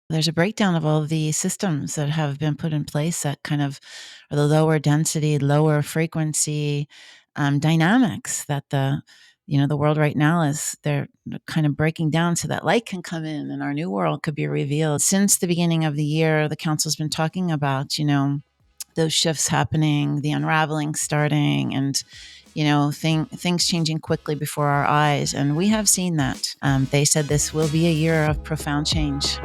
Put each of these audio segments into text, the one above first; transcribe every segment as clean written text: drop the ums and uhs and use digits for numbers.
There's a breakdown of all of the systems that have been put in place that kind of are the lower density, lower frequency dynamics that the world right now is they're kind of breaking down so that light can come in and our new world could be revealed. Since the beginning of the year, the council's been talking about, those shifts happening, the unraveling starting, and things changing quickly before our eyes. And we have seen that. They said this will be a year of profound change.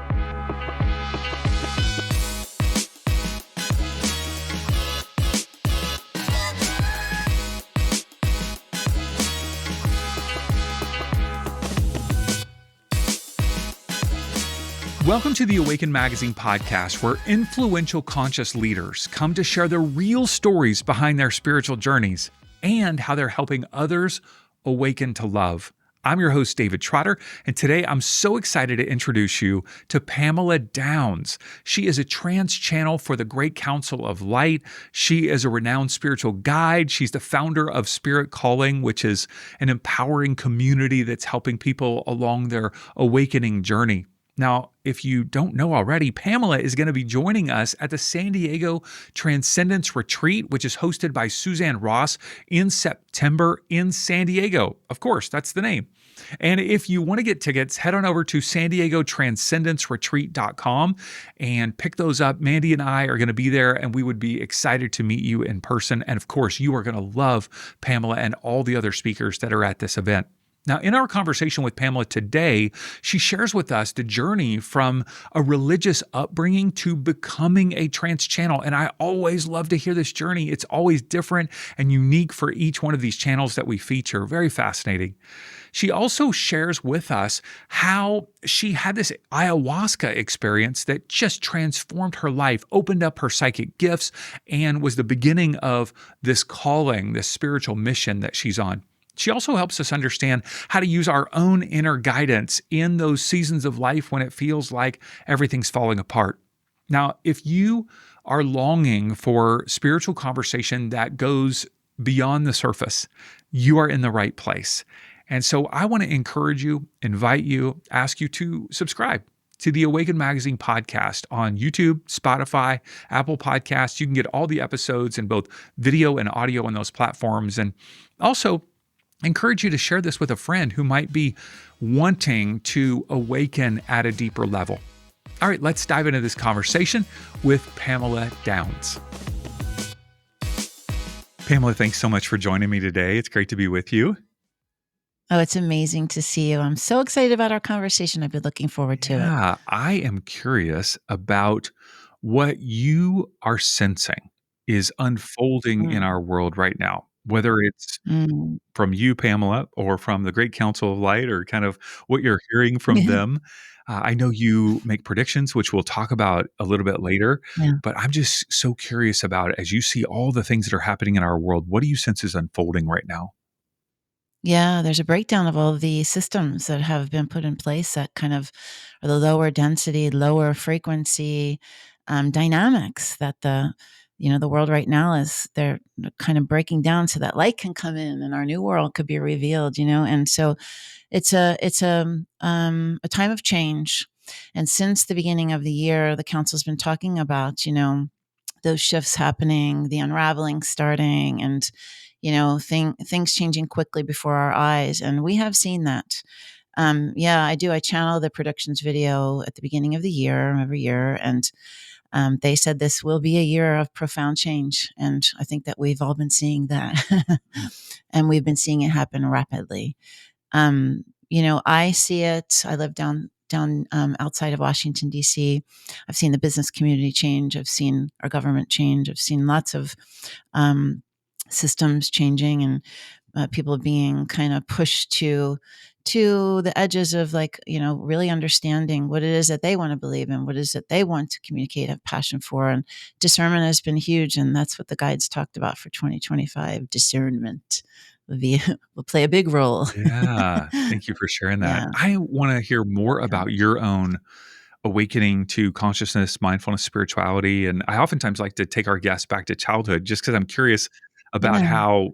Welcome to the Awaken Magazine podcast, where influential conscious leaders come to share the real stories behind their spiritual journeys and how they're helping others awaken to love. I'm your host, David Trotter, and today I'm so excited to introduce you to Pamela Downes. She is a trance channel for the Great Council of Light. She is a renowned spiritual guide. She's the founder of Spirit Calling, which is an empowering community that's helping people along their awakening journey. Now, if you don't know already, Pamela is going to be joining us at the San Diego Transcendence Retreat, which is hosted by Suzanne Ross in September in San Diego. Of course, that's the name. And if you want to get tickets, head on over to SanDiegoTranscendenceRetreat.com and pick those up. Mandy and I are going to be there, and we would be excited to meet you in person. And of course, you are going to love Pamela and all the other speakers that are at this event. Now, in our conversation with Pamela today, she shares with us the journey from a religious upbringing to becoming a trance channel. And I always love to hear this journey. It's always different and unique for each one of these channels that we feature. Very fascinating. She also shares with us how she had this ayahuasca experience that just transformed her life, opened up her psychic gifts, and was the beginning of this calling, this spiritual mission that she's on. She also helps us understand how to use our own inner guidance in those seasons of life when it feels like everything's falling apart. Now, if you are longing for spiritual conversation that goes beyond the surface, you are in the right place. And so I want to encourage you, invite you, ask you to subscribe to the Awaken Magazine podcast on YouTube, Spotify, Apple Podcasts. You can get all the episodes in both video and audio on those platforms. And also, encourage you to share this with a friend who might be wanting to awaken at a deeper level. All right, let's dive into this conversation with Pamela Downes. Pamela, thanks so much for joining me today. It's great to be with you. Oh, it's amazing to see you. I'm so excited about our conversation. I've been looking forward to it. Yeah, I am curious about what you are sensing is unfolding in our world right now, whether it's Mm. from you, Pamela, or from the Great Council of Light, or kind of what you're hearing from them. I know you make predictions, which we'll talk about a little bit later, Yeah. but I'm just so curious about, as you see all the things that are happening in our world, what do you sense is unfolding right now? Yeah, there's a breakdown of all of the systems that have been put in place that kind of are the lower density, lower frequency dynamics that the world right now is they're kind of breaking down so that light can come in and our new world could be revealed. And so it's a time of change. And since the beginning of the year, the council's been talking about those shifts happening, the unraveling starting, and things changing quickly before our eyes. And we have seen that. Yeah, I do. I channel the predictions video at the beginning of the year, every year. And they said this will be a year of profound change. And I think that we've all been seeing that. And we've been seeing it happen rapidly. I see it. I live down outside of Washington, D.C. I've seen the business community change. I've seen our government change. I've seen lots of systems changing and people being kind of pushed to the edges of really understanding what it is that they want to believe in, what it is that they want to communicate, have passion for. And discernment has been huge. And that's what the guides talked about for 2025. Discernment will play a big role. Yeah, thank you for sharing that. Yeah. I want to hear more about your own awakening to consciousness, mindfulness, spirituality. And I oftentimes like to take our guests back to childhood just because I'm curious about Yeah. how,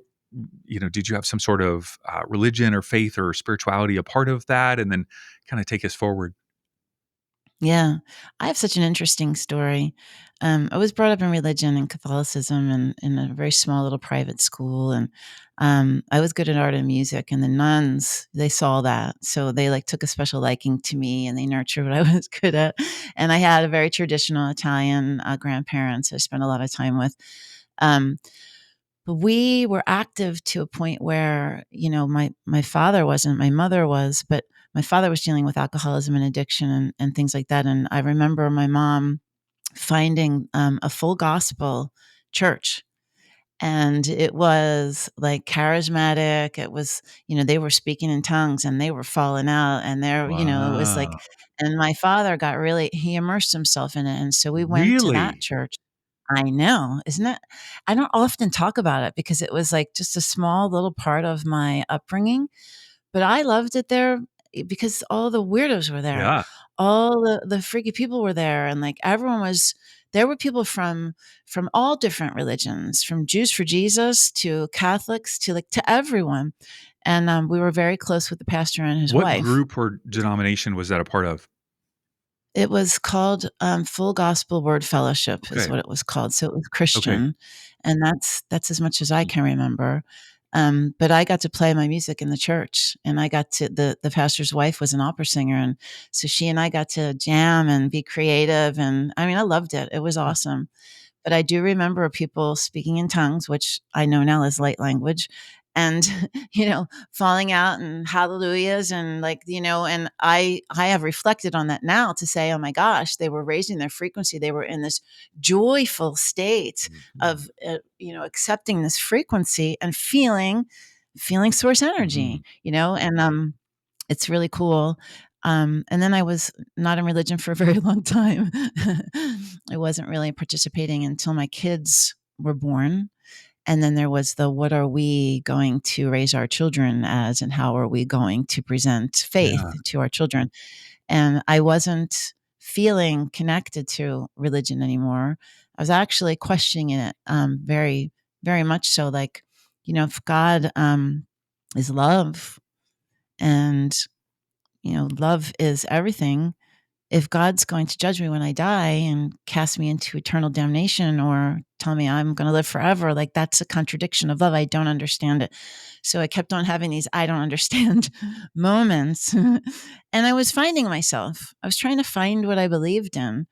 did you have some sort of religion or faith or spirituality a part of that? And then kind of take us forward. Yeah. I have such an interesting story. I was brought up in religion and Catholicism and in a very small little private school. And I was good at art and music. And the nuns, they saw that. So they like took a special liking to me and they nurtured what I was good at. And I had a very traditional Italian grandparents I spent a lot of time with. Um, but we were active to a point where, my father wasn't, my mother was, but my father was dealing with alcoholism and addiction and things like that. And I remember my mom finding a full gospel church. And it was like charismatic. It was, they were speaking in tongues and they were falling out. And it was like, Wow. and my father he immersed himself in it. And so we went to that Really? church. I know, isn't it? I don't often talk about it because it was like just a small little part of my upbringing, but I loved it there because all the weirdos were there. Yeah. All the freaky people were there, and like everyone was there were people from all different religions, from Jews for Jesus to Catholics to like to everyone. And we were very close with the pastor and his What wife. group or denomination was that a part of? It was called, Full Gospel Word Fellowship is Okay. what it was called, so it was Okay. Christian, and that's as much as I can remember, but I got to play my music in the church, and I got to the pastor's wife was an opera singer, and so she and I got to jam and be creative, and I mean, I loved it, it was awesome. But I do remember people speaking in tongues, which I know now is light language, and falling out and hallelujahs and like, and I have reflected on that now to say, oh my gosh, they were raising their frequency. They were in this joyful state Mhm. of accepting this frequency and feeling source energy, Mhm. and it's really cool. And then I was not in religion for a very long time. I wasn't really participating until my kids were born. And then there was the what are we going to raise our children as, and how are we going to present faith Yeah. to our children? And I wasn't feeling connected to religion anymore. I was actually questioning it very, very much so. Like, if God is love and love is everything. If God's going to judge me when I die and cast me into eternal damnation or tell me I'm going to live forever, like that's a contradiction of love. I don't understand it. So I kept on having these I don't understand moments. And I was finding myself. I was trying to find what I believed in.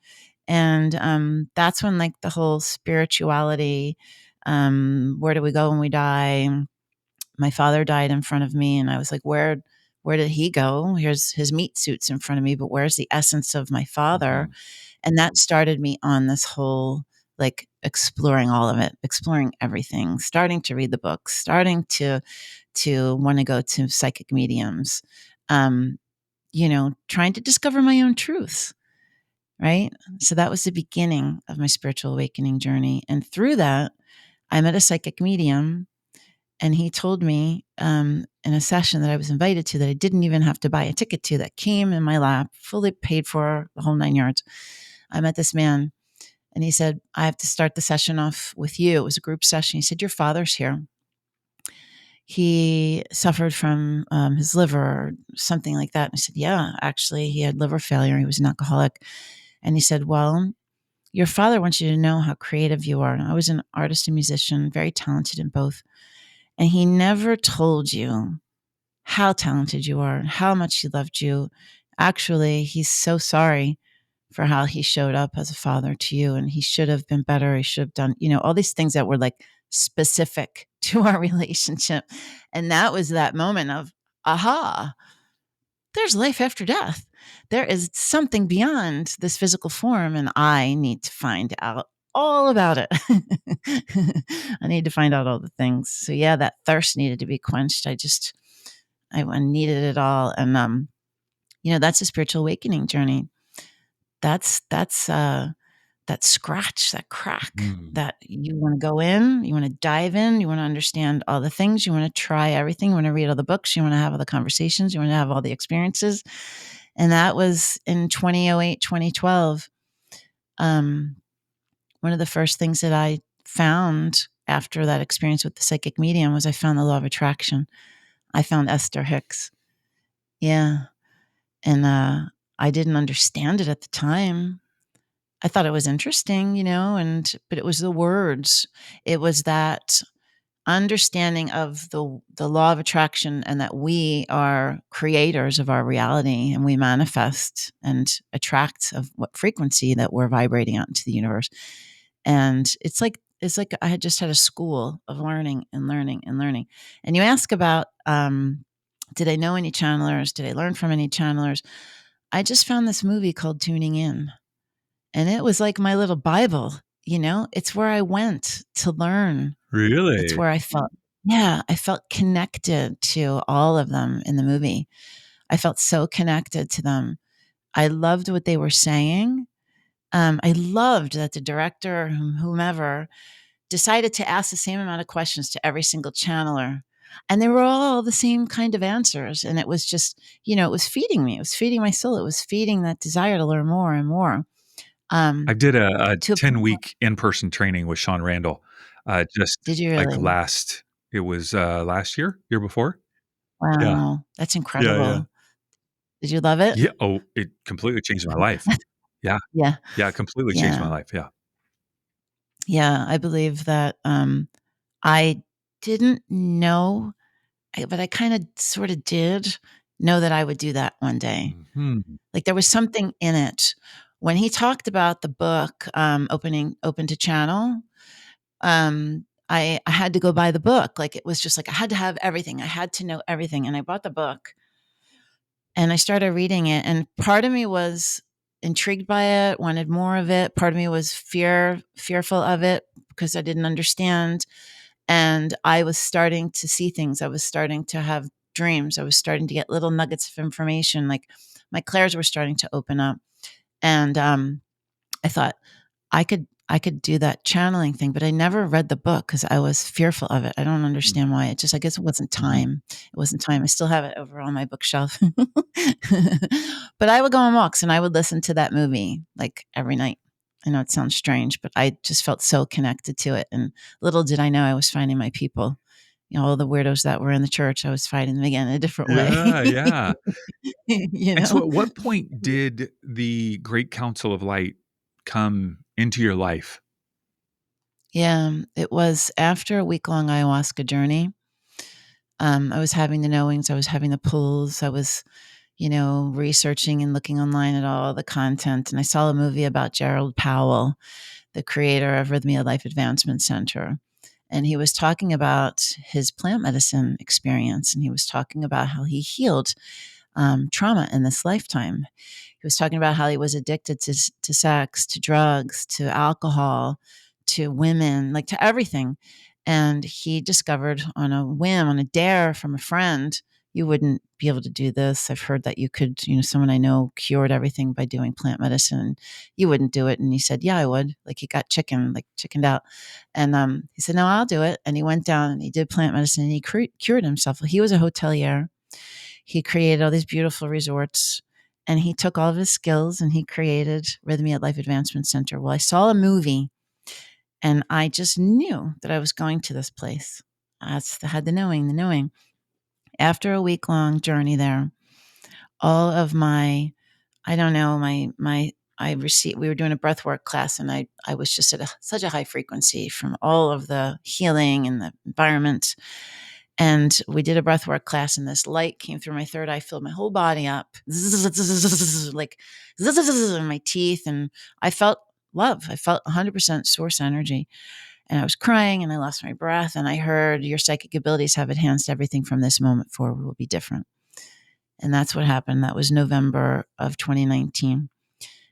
And that's when like the whole spirituality, where do we go when we die? My father died in front of me and I was like, where did he go? Here's his meat suits in front of me, but where's the essence of my father? Mhm. And that started me on this whole like exploring all of it, exploring everything, starting to read the books, starting to want to go to psychic mediums, um, trying to discover my own truths, right? So that was the beginning of my spiritual awakening journey. And through that, I met a psychic medium and he told me in a session that I was invited to that I didn't even have to buy a ticket to, that came in my lap, fully paid for, the whole 9 yards. I met this man and he said, I have to start the session off with you. It was a group session. He said, your father's here. He suffered from his liver or something like that. And I said, yeah, actually, he had liver failure. He was an alcoholic. And he said, well, your father wants you to know how creative you are. And I was an artist and musician, very talented in both. And he never told you how talented you are and how much he loved you. Actually, he's so sorry for how he showed up as a father to you. And he should have been better. He should have done, all these things that were like specific to our relationship. And that was that moment of, aha, there's life after death. There is something beyond this physical form. And I need to find out all about it. I need to find out all the things. So yeah, that thirst needed to be quenched. I needed it all. And that's a spiritual awakening journey. That's that scratch, that crack Mm. that you want to go in, you want to dive in, you want to understand all the things, you want to try everything, you want to read all the books, you want to have all the conversations, you want to have all the experiences. And that was in 2008, 2012. Um, One of the first things that I found after that experience with the psychic medium was I found the law of attraction. I found Esther Hicks. Yeah. And I didn't understand it at the time. I thought it was interesting, but it was the words. It was that understanding of the law of attraction, and that we are creators of our reality, and we manifest and attract of what frequency that we're vibrating out into the universe. And it's like I had just had a school of learning and learning and learning. And you ask about, did I know any channelers? Did I learn from any channelers? I just found this movie called Tuning In, and it was like my little Bible. It's where I went to learn. It's Really? where I felt, yeah, I felt connected to all of them in the movie. I felt so connected to them. I loved what they were saying. I loved that the director, whomever, decided to ask the same amount of questions to every single channeler. And they were all the same kind of answers. And it was just, it was feeding me. It was feeding my soul. It was feeding that desire to learn more and more. I did a To a point, 10-week in-person training with Sean Randall, just did you like really? it was last year before? Yeah. Wow, that's Yeah, yeah. incredible. Did you love it? Yeah, oh, it completely changed my life. Yeah. Yeah, Yeah, it completely changed my yeah, life, yeah. yeah. I believe that I didn't know, but I kind of sort of did know that I would do that one day. Mhm. Like there was something in it. When he talked about the book, Open to Channel, I had to go buy the book. Like it was just like I had to have everything. I had to know everything. And I bought the book and I started reading it. And part of me was intrigued by it, wanted more of it. Part of me was fearful of it because I didn't understand. And I was starting to see things. I was starting to have dreams. I was starting to get little nuggets of information. Like my clairs were starting to open up. And I thought I could do that channeling thing, but I never read the book because I was fearful of it. I don't Mm, understand why. I guess it wasn't mhm. time. It wasn't time. I still have it over on my bookshelf. But I would go on walks and I would listen to that movie like every night. I know it sounds strange, but I just felt so connected to it. And little did I know I was finding my people. All the weirdos that were in the church, I was fighting them again in a different way. Yeah, yeah. you And so know? at what point did the Great Council of Light come into your life? Yeah, it was after a week-long ayahuasca journey. I was having the knowings, I was having the pulls, I was, researching and looking online at all the content. And I saw a movie about Gerald Powell, the creator of Rhythmia Life Advancement Center. And he was talking about his plant medicine experience. And he was talking about how he healed trauma in this lifetime. He was talking about how he was addicted to sex, to drugs, to alcohol, to women, like to everything. And he discovered on a whim, on a dare from a friend, you wouldn't be able to do this. I've heard that you could, someone I know cured everything by doing plant medicine. You wouldn't do it. And he said, yeah, I would. Like he got chickened out. And he said, no, I'll do it. And he went down and he did plant medicine and he cured himself. He was a hotelier. He created all these beautiful resorts and he took all of his skills and he created Rhythmia Life Advancement Center. Well, I saw a movie and I just knew that I was going to this place. I had the knowing. After a week long journey there, all of my, I don't know, I received, we were doing a breathwork class and I was just at such a high frequency from all of the healing and the environment. And we did a breathwork class, and this light came through my third eye, filled my whole body up, like in my teeth. And I felt love. I felt 100% source energy. And I was crying and I lost my breath. And I heard, your psychic abilities have enhanced everything from this moment forward will be different. And that's what happened. That was November of 2019.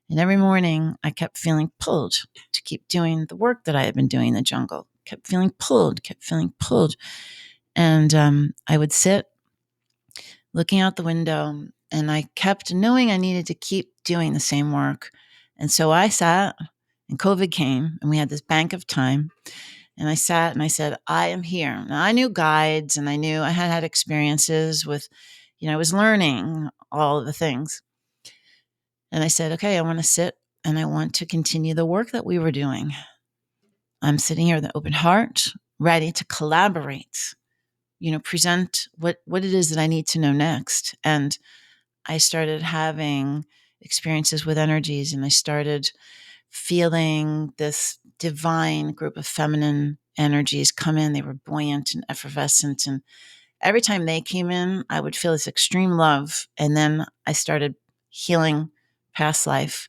And every morning I kept feeling pulled to keep doing the work that I had been doing in the jungle, kept feeling pulled. And I would sit looking out the window and I kept knowing I needed to keep doing the same work. And so I sat and COVID came and we had this bank of time. And I sat and I said, I am here. Now I knew guides and I knew I had experiences with, I was learning all of the things. And I said, okay, I want to sit and I want to continue the work that we were doing. I'm sitting here with an open heart, ready to collaborate, present what it is that I need to know next. And I started having, experiences with energies, and I started feeling this divine group of feminine energies come in. They were buoyant and effervescent, and every time they came in, I would feel this extreme love. And then I started healing past life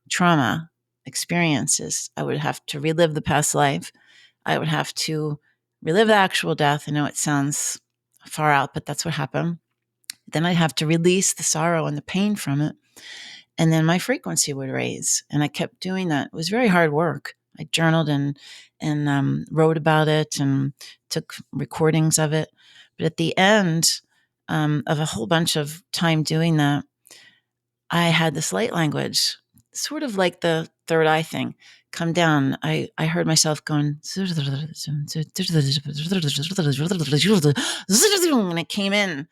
trauma experiences. I would have to relive the past life. I would have to relive the actual death. I know it sounds far out, but that's what happened. Then I'd have to release the sorrow and the pain from it. And then my frequency would raise. And I kept doing that. It was very hard work. I journaled and wrote about it and took recordings of it. But at the end of a whole bunch of time doing that, I had this light language, sort of like the third eye thing, come down. I heard myself going, and it came in.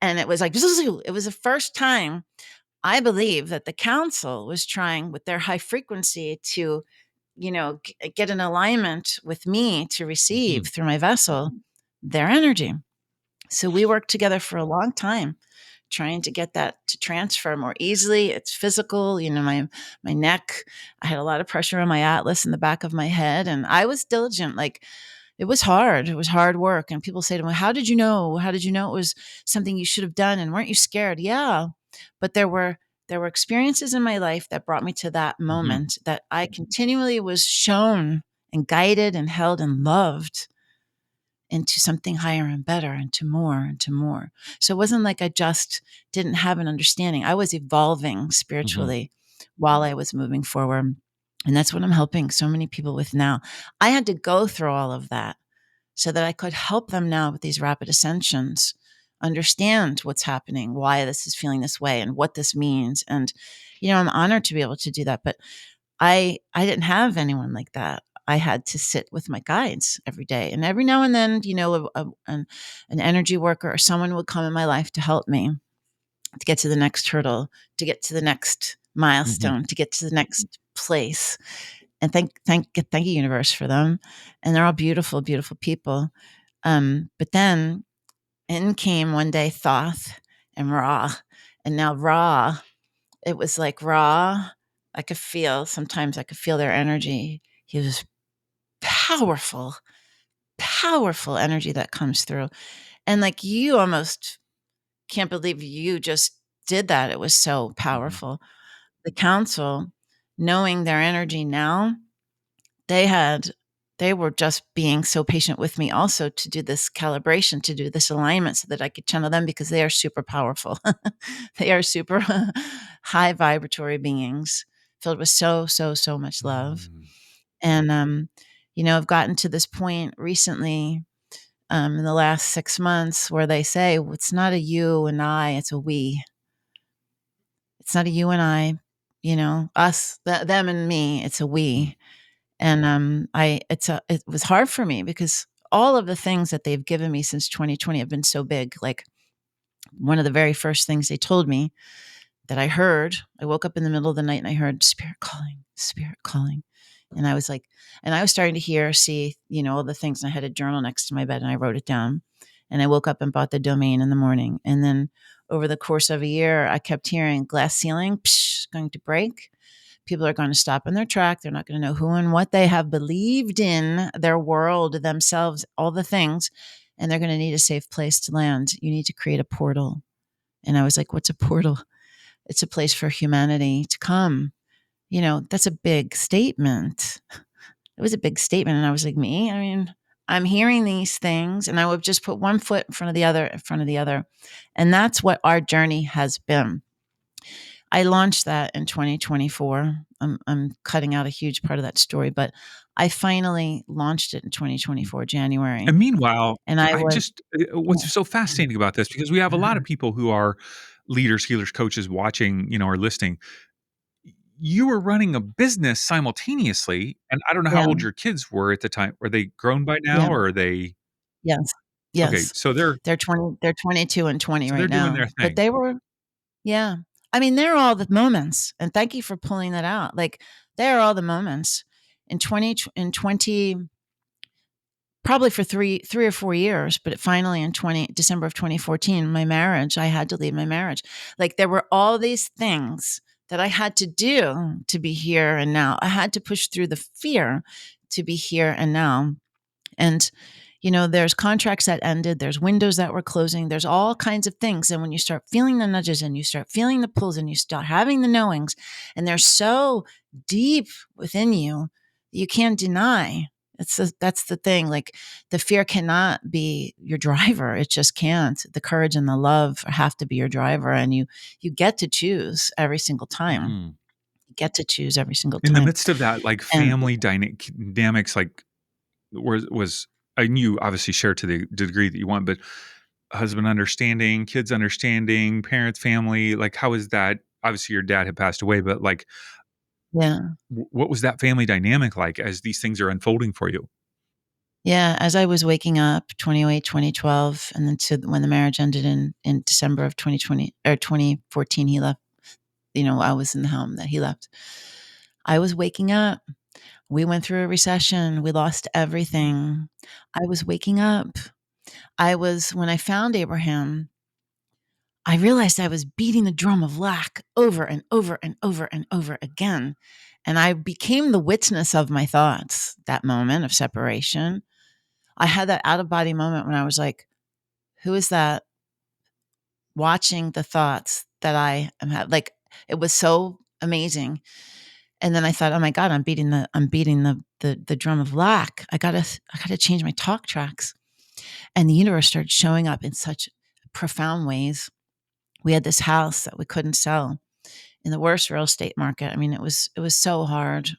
And it was like, it was the first time I believe that the council was trying with their high frequency to, get in alignment with me to receive through my vessel their energy. So we worked together for a long time trying to get that to transfer more easily. It's physical, my neck. I had a lot of pressure on my atlas in the back of my head, and I was diligent. Like, it was hard. It was hard work. And people say to me, "How did you know? How did you know it was something you should have done? And weren't you scared?" Yeah, but there were experiences in my life that brought me to that moment that I continually was shown and guided and held and loved into something higher and better and to more and to more. So it wasn't like I just didn't have an understanding. I was evolving spiritually while I was moving forward. And that's what I'm helping so many people with now. I had to go through all of that so that I could help them now with these rapid ascensions understand what's happening, why this is feeling this way, and what this means. And, I'm honored to be able to do that. But I didn't have anyone like that. I had to sit with my guides every day. And every now and then, an energy worker or someone would come in my life to help me to get to the next hurdle, to get to the next milestone, to get to the next place. And thank you, universe, for them. And they're all beautiful, beautiful people. But then in came one day Thoth and Raw. And now Raw, it was like Raw. Sometimes I could feel their energy. He was powerful, powerful energy that comes through. And like, you almost can't believe you just did that. It was so powerful. The council, knowing their energy now, they were just being so patient with me also to do this calibration, to do this alignment so that I could channel them, because they are super powerful. They are super high vibratory beings filled with so, so, so much love. And, I've gotten to this point recently, in the last 6 months, where they say, well, it's not a you and I, it's a we. It's not a you and I, us, them and me, it's a we. And it was hard for me because all of the things that they've given me since 2020 have been so big. Like, one of the very first things they told me that I heard, I woke up in the middle of the night and I heard spirit calling, spirit calling. And I was like, and I was starting to see, all the things. And I had a journal next to my bed and I wrote it down. And I woke up and bought the domain in the morning. And then over the course of a year, I kept hearing glass ceiling, going to break. People are going to stop in their track. They're not going to know who and what they have believed in, their world, themselves, all the things. And they're going to need a safe place to land. You need to create a portal. And I was like, what's a portal? It's a place for humanity to come. That's a big statement. It was a big statement. And I was like, me? I mean, I'm hearing these things, and I would just put one foot in front of the other, in front of the other. And that's what our journey has been. I launched that in 2024. I'm cutting out a huge part of that story, but I finally launched it in 2024, January. And meanwhile, And I I was, just what's so fascinating about this, because we have a lot of people who are leaders, healers, coaches watching, or listening. You were running a business simultaneously, and I don't know how yeah, old your kids were at the time. Are they grown by now, yeah, or are they yes, okay? yes. So They're 22 and 20 they're right doing now, their but thing. they were, yeah. I mean, they're all the moments, and thank you for pulling that out. Like, they're all the moments in 20, probably for three or 4 years, but finally in December of 2014, my marriage, I had to leave my marriage. Like, there were all these things that I had to do to be here and now. I had to push through the fear to be here and now. And, there's contracts that ended, there's windows that were closing, there's all kinds of things. And when you start feeling the nudges and you start feeling the pulls and you start having the knowings, and they're so deep within you, you can't deny. That's the thing. Like, the fear cannot be your driver. It just can't. The courage and the love have to be your driver. And you get to choose every single time. Mm. You get to choose every single In the time. midst of that, like And family dynamics, like was I knew obviously share to the degree that you want, but husband understanding, kids understanding, parents, family, like how is that? Obviously, your dad had passed away, but like, yeah. what was that family dynamic like as these things are unfolding for you? Yeah, as I was waking up 2012, and then to when the marriage ended in December of 2020 or 2014, he left. I was in the home that he left. I was waking up. We went through a recession. We lost everything. I was waking up. When I found Abraham, I realized I was beating the drum of lack over and over and over and over again. And I became the witness of my thoughts, that moment of separation. I had that out of body moment when I was like, who is that watching the thoughts that I am having? Like, it was so amazing. And then I thought, oh my God, I'm beating the drum of lack. I gotta change my talk tracks. And the universe started showing up in such profound ways. We had this house that we couldn't sell in the worst real estate market. I mean, it was so hard.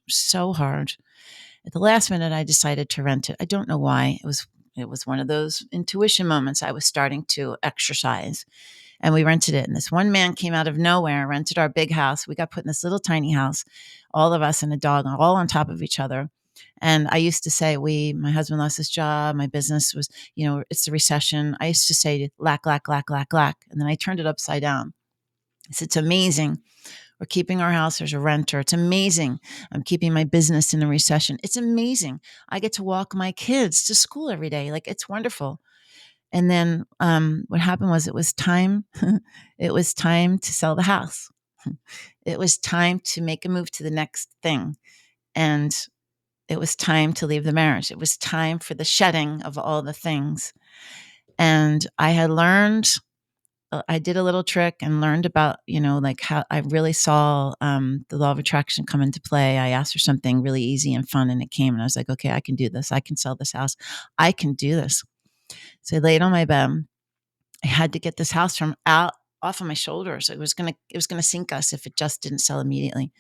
At the last minute, I decided to rent it. I don't know why. It was one of those intuition moments I was starting to exercise. And we rented it. And this one man came out of nowhere, rented our big house. We got put in this little tiny house, all of us and a dog, all on top of each other. And I used to say, my husband lost his job. My business was, it's the recession. I used to say lack, lack, lack, lack, lack. And then I turned it upside down. I said, it's amazing. We're keeping our house. There's a renter. It's amazing. I'm keeping my business in the recession. It's amazing. I get to walk my kids to school every day. Like, it's wonderful. And then what happened was it was time. It was time to sell the house. It was time to make a move to the next thing. And it was time to leave the marriage. It was time for the shedding of all the things. And I had learned, I did a little trick and learned about, like how I really saw the law of attraction come into play. I asked for something really easy and fun, and it came. And I was like, okay, I can do this. I can sell this house. I can do this. So I laid on my bed. I had to get this house from out off of my shoulders. It was gonna sink us if it just didn't sell immediately.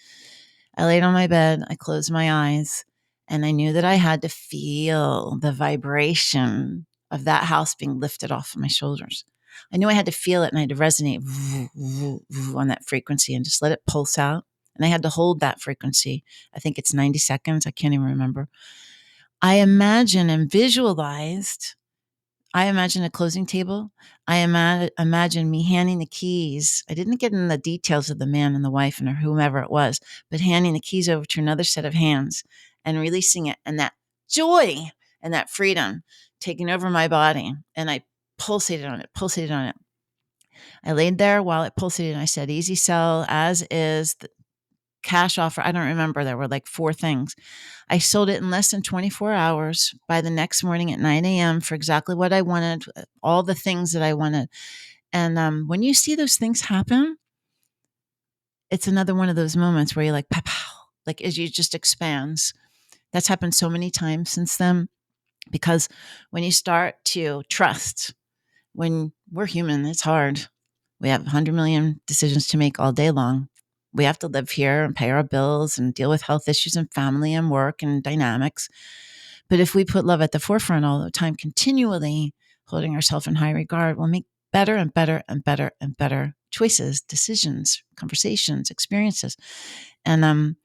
I laid on my bed, I closed my eyes, and I knew that I had to feel the vibration of that house being lifted off of my shoulders. I knew I had to feel it, and I had to resonate on that frequency and just let it pulse out. And I had to hold that frequency. I think it's 90 seconds. I can't even remember. I imagined and visualized. I imagine a closing table. I imagine me handing the keys. I didn't get in the details of the man and the wife and whomever it was, but handing the keys over to another set of hands and releasing it, and that joy and that freedom taking over my body. And I pulsated on it, pulsated on it. I laid there while it pulsated and I said, easy sell, as is, the cash offer. I don't remember. There were like 4 things. I sold it in less than 24 hours. By the next morning at 9 a.m. for exactly what I wanted, all the things that I wanted. And when you see those things happen, it's another one of those moments where you're like, pow, pow, like as you just expands. That's happened so many times since then, because when you start to trust, when we're human, it's hard. We have 100 million decisions to make all day long. We have to live here and pay our bills and deal with health issues and family and work and dynamics. But if we put love at the forefront all the time, continually holding ourselves in high regard, we'll make better and better and better and better choices, decisions, conversations, experiences. And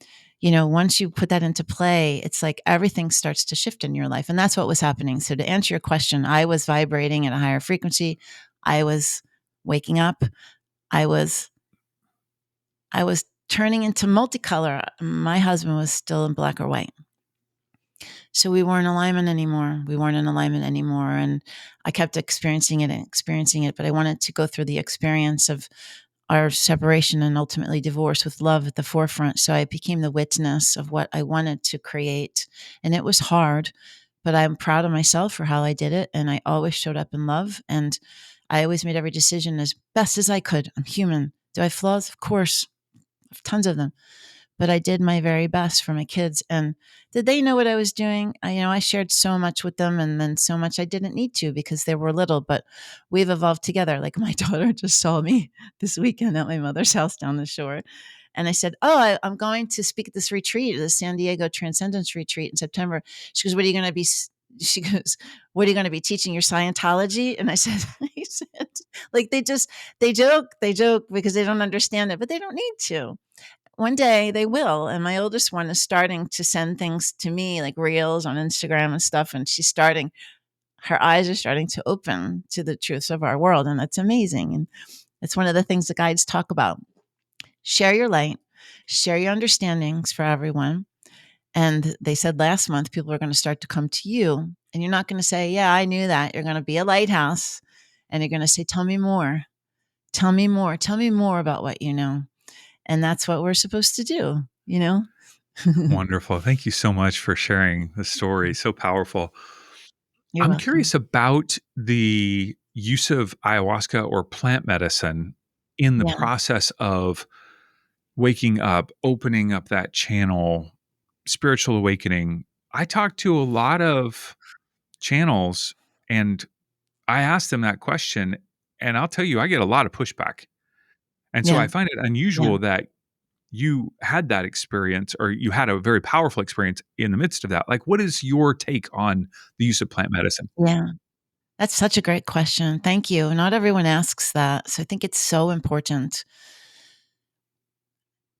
once you put that into play, it's like everything starts to shift in your life. And that's what was happening. So to answer your question, I was vibrating at a higher frequency. I was waking up. I was turning into multicolor. My husband was still in black or white. So we weren't in alignment anymore. And I kept experiencing it, but I wanted to go through the experience of our separation and ultimately divorce with love at the forefront. So I became the witness of what I wanted to create. And it was hard, but I'm proud of myself for how I did it. And I always showed up in love. And I always made every decision as best as I could. I'm human. Do I have flaws? Of course, tons of them. But I did my very best for my kids. And did they know what I was doing? I shared so much with them, and then so much I didn't need to because they were little, but we've evolved together. Like my daughter just saw me this weekend at my mother's house down the shore. And I said, I'm going to speak at this retreat, the San Diego Transcendence Retreat in September. She goes, what are you going to be? She goes, what are you going to be teaching your Scientology? And I said, like they joke because they don't understand it, but they don't need to. One day they will. And my oldest one is starting to send things to me, like reels on Instagram and stuff. And her eyes are starting to open to the truths of our world. And that's amazing. And it's one of the things the guides talk about. Share your light, share your understandings for everyone. And they said last month, people are going to start to come to you. And you're not going to say, yeah, I knew that. You're going to be a lighthouse. And you're going to say, tell me more. Tell me more. Tell me more about what you know. And that's what we're supposed to do, you know? Wonderful. Thank you so much for sharing the story. So powerful. You're I'm welcome. curious about the use of ayahuasca or plant medicine in the Yeah. process of waking up, opening up that channel, spiritual awakening. I talk to a lot of channels and I ask them that question, and I'll tell you, I get a lot of pushback. And so Yeah. I find it Yeah. unusual that you had that experience or you had a very powerful experience in the midst of that. Like, what is your take on the use of plant medicine? Yeah. That's such a great question. Thank you. Not everyone asks that. So I think it's so important.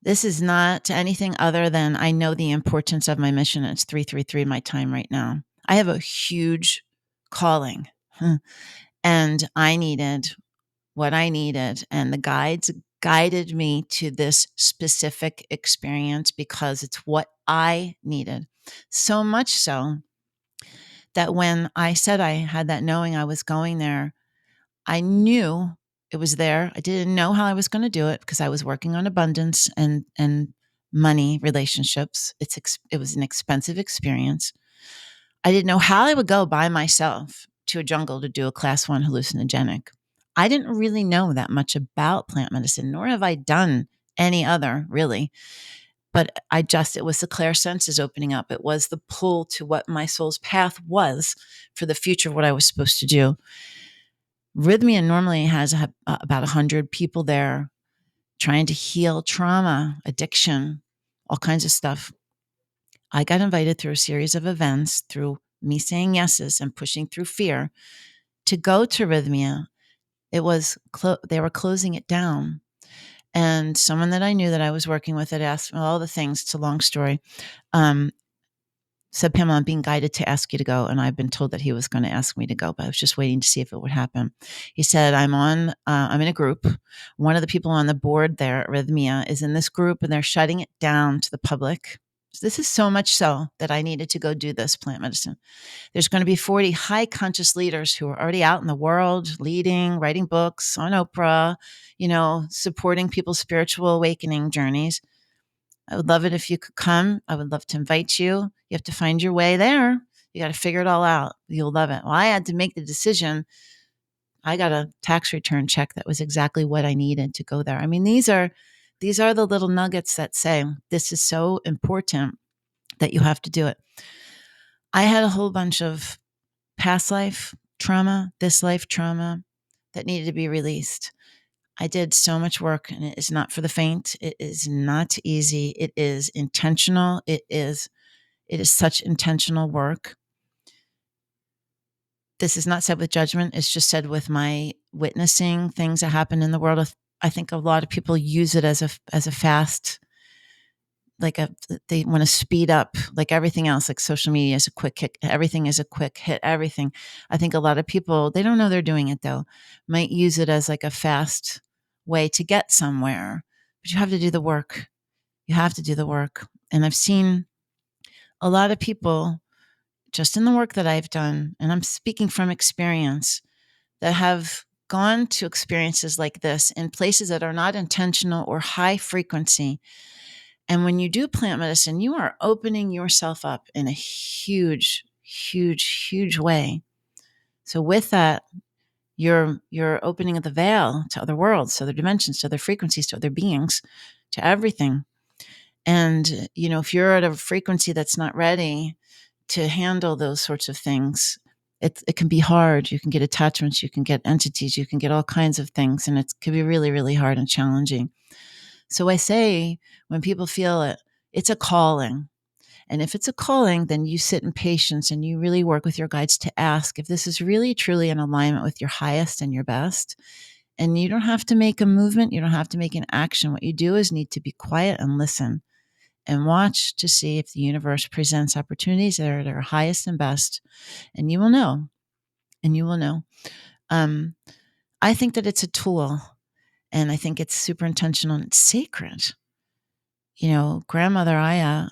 This is not anything other than I know the importance of my mission. It's 333 my time right now. I have a huge calling. And I needed what I needed. And the guides guided me to this specific experience because it's what I needed. So much so that when I said I had that knowing I was going there, I knew it was there. I didn't know how I was going to do it because I was working on abundance and money relationships. It was an expensive experience. I didn't know how I would go by myself to a jungle to do a class 1 hallucinogenic. I didn't really know that much about plant medicine, nor have I done any other really. But it was the clairsenses opening up. It was the pull to what my soul's path was for the future of what I was supposed to do. Rhythmia normally has about 100 people there trying to heal trauma, addiction, all kinds of stuff. I got invited through a series of events, through me saying yeses and pushing through fear, to go to Rhythmia. They were closing it down. And someone that I knew that I was working with had asked me all the things. It's a long story. Um, said, Pamela, I'm being guided to ask you to go. And I've been told that he was going to ask me to go, but I was just waiting to see if it would happen. He said, I'm in a group. One of the people on the board there at Rhythmia is in this group and they're shutting it down to the public. So this is so much so that I needed to go do this plant medicine. There's going to be 40 high conscious leaders who are already out in the world, leading, writing books on Oprah, supporting people's spiritual awakening journeys. I would love it if you could come. I would love to invite you. You have to find your way there. You got to figure it all out. You'll love it. Well, I had to make the decision. I got a tax return check that was exactly what I needed to go there. I mean, these are the little nuggets that say this is so important that you have to do it. I had a whole bunch of past life trauma, this life trauma that needed to be released. I did so much work and it is not for the faint. It is not easy. It is intentional. It is such intentional work. This is not said with judgment. It's just said with my witnessing things that happen in the world. I think a lot of people use it as a fast, they want to speed up, like everything else, like social media is a quick hit. Everything is a quick hit, everything. I think a lot of people, they don't know they're doing it though, might use it as like a fast way to get somewhere, but you have to do the work. You have to do the work. And I've seen a lot of people just in the work that I've done, and I'm speaking from experience, that have gone to experiences like this in places that are not intentional or high frequency. And when you do plant medicine, you are opening yourself up in a huge, huge, huge way. So with that, you're opening the veil to other worlds, to other dimensions, to other frequencies, to other beings, to everything. And, if you're at a frequency that's not ready to handle those sorts of things, it can be hard. You can get attachments, you can get entities, you can get all kinds of things, and it can be really, really hard and challenging. So I say, when people feel it, it's a calling. And if it's a calling, then you sit in patience and you really work with your guides to ask if this is really, truly in alignment with your highest and your best. And you don't have to make a movement. You don't have to make an action. What you do is need to be quiet and listen and watch to see if the universe presents opportunities that are their highest and best. And you will know. And you will know. I think that it's a tool, and I think it's super intentional and it's sacred. Grandmother Aya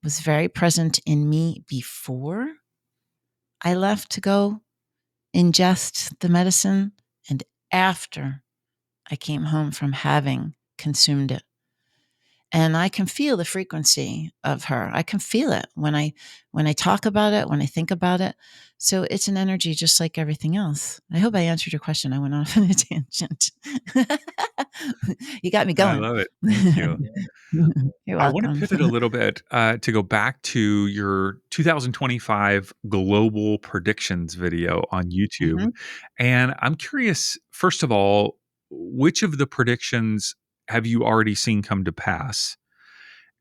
was very present in me before I left to go ingest the medicine and after I came home from having consumed it. And I can feel the frequency of her. I can feel it when I talk about it, when I think about it. So it's an energy just like everything else. I hope I answered your question. I went off on a tangent. You got me I going. love it. Thank you. You're I want to welcome. pivot a little bit to go back to your 2025 global predictions video on YouTube. Hmm. And I'm curious, first of all, which of the predictions have you already seen come to pass?